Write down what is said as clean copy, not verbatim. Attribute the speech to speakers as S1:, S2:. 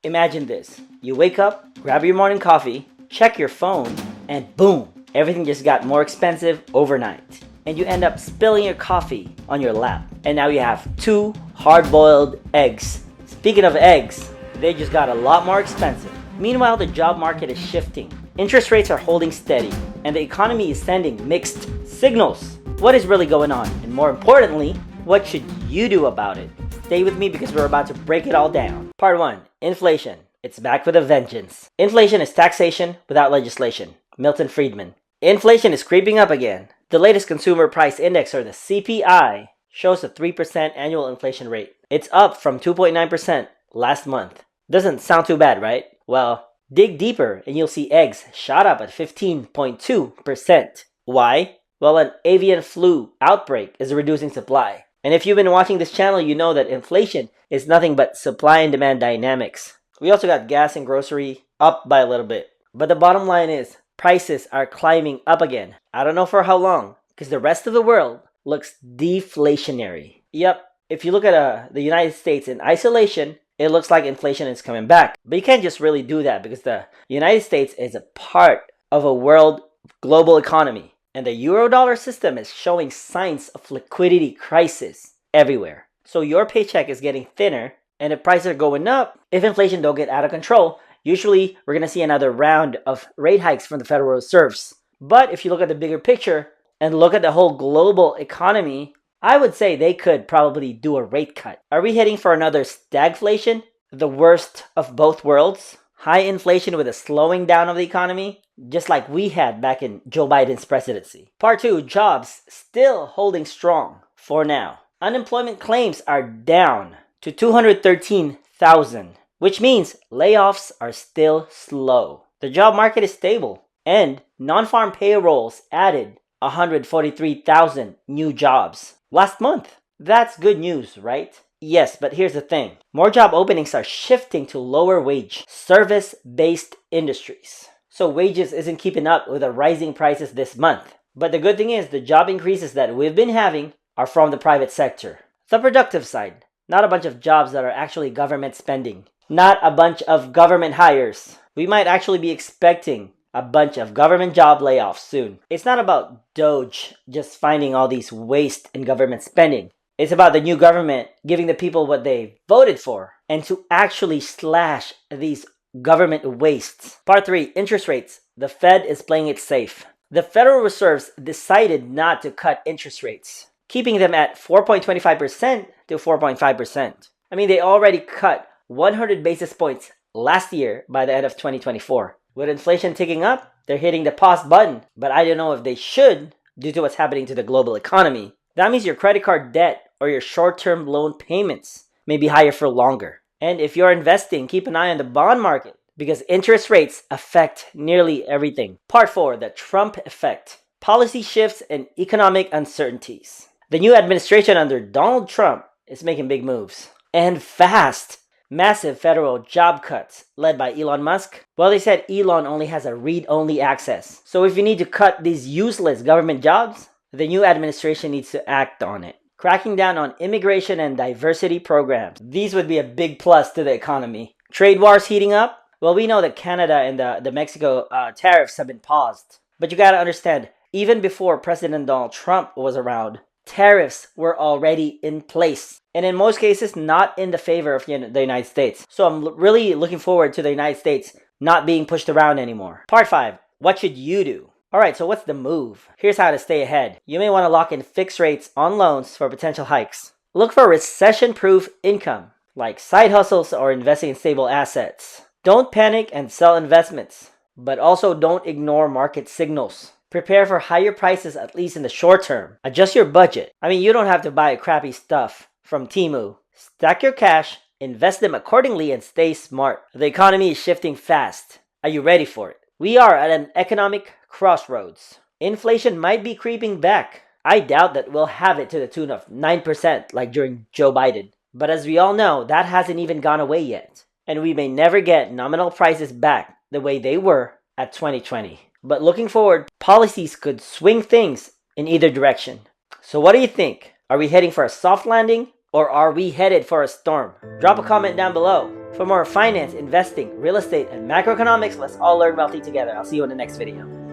S1: Imagine this. You wake up, grab your morning coffee, check your phone, and boom, everything just got more expensive overnight. And you end up spilling your coffee on your lap. And now you have 2 hard-boiled eggs. Speaking of eggs, they just got a lot more expensive. Meanwhile, the job market is shifting. Interest rates are holding steady, and the economy is sending mixed signals. What is really going on? And more importantly, what should you do about it? Stay with me because we're about to break it all down. Part 1. Inflation. It's back with a vengeance. Inflation is taxation without legislation. Milton Friedman. Inflation is creeping up again. The latest consumer price index, or the CPI, shows a 3% annual inflation rate. It's up from 2.9% last month. Doesn't sound too bad, right? Well, dig deeper and you'll see eggs shot up at 15.2%. Why? Well, an avian flu outbreak is reducing supply. And if you've been watching this channel, you know that inflation is nothing but supply and demand dynamics. We also got gas and grocery up by a little bit. But the bottom line is, prices are climbing up again. I don't know for how long, because the rest of the world looks deflationary. Yep, if you look at the United States in isolation, it looks like inflation is coming back. But you can't just really do that because the United States is a part of a world global economy. And the Eurodollar system is showing signs of liquidity crisis everywhere. So your paycheck is getting thinner, and if prices are going up, if inflation don't get out of control, usually we're going to see another round of rate hikes from the Federal Reserves. But if you look at the bigger picture and look at the whole global economy, I would say they could probably do a rate cut. Are we heading for another stagflation? The worst of both worlds? High inflation with a slowing down of the economy? Just like we had back in Joe Biden's presidency. Part 2, jobs still holding strong for now. Unemployment claims are down to 213,000, which means layoffs are still slow. The job market is stable, and non-farm payrolls added 143,000 new jobs last month. That's good news, right? Yes, but here's the thing. More job openings are shifting to lower wage, service-based industries. So wages isn't keeping up with the rising prices this month. But the good thing is the job increases that we've been having are from the private sector. The productive side, not a bunch of jobs that are actually government spending. Not a bunch of government hires. We might actually be expecting a bunch of government job layoffs soon. It's not about Doge just finding all these waste in government spending. It's about the new government giving the people what they voted for and to actually slash these government wastes. Part 3, interest rates. The Fed is playing it safe. The Federal Reserve decided not to cut interest rates, keeping them at 4.25% to 4.5%. I mean, they already cut 100 basis points last year by the end of 2024. With inflation ticking up, they're hitting the pause button, but I don't know if they should due to what's happening to the global economy. That means your credit card debt or your short-term loan payments may be higher for longer. And if you're investing, keep an eye on the bond market because interest rates affect nearly everything. Part 4, the Trump effect. Policy shifts and economic uncertainties. The new administration under Donald Trump is making big moves. And fast. Massive federal job cuts led by Elon Musk. Well, they said Elon only has a read-only access. So if you need to cut these useless government jobs, the new administration needs to act on it. Cracking down on immigration and diversity programs. These would be a big plus to the economy. Trade wars heating up? Well, we know that Canada and the Mexico tariffs have been paused. But you gotta understand, even before President Donald Trump was around, tariffs were already in place. And in most cases, not in the favor of the United States. So I'm really looking forward to the United States not being pushed around anymore. Part 5, what should you do? Alright, so what's the move? Here's how to stay ahead. You may want to lock in fixed rates on loans for potential hikes. Look for recession-proof income, like side hustles or investing in stable assets. Don't panic and sell investments, but also don't ignore market signals. Prepare for higher prices at least in the short term. Adjust your budget. I mean, you don't have to buy crappy stuff from Temu. Stack your cash, invest them accordingly, and stay smart. The economy is shifting fast. Are you ready for it? We are at an economic crossroads. Inflation might be creeping back. I doubt that we'll have it to the tune of 9% like during Joe Biden. But as we all know, that hasn't even gone away yet. And we may never get nominal prices back the way they were at 2020. But looking forward, policies could swing things in either direction. So what do you think? Are we heading for a soft landing or are we headed for a storm? Drop a comment down below. For more finance, investing, real estate, and macroeconomics, let's all learn wealthy together. I'll see you in the next video.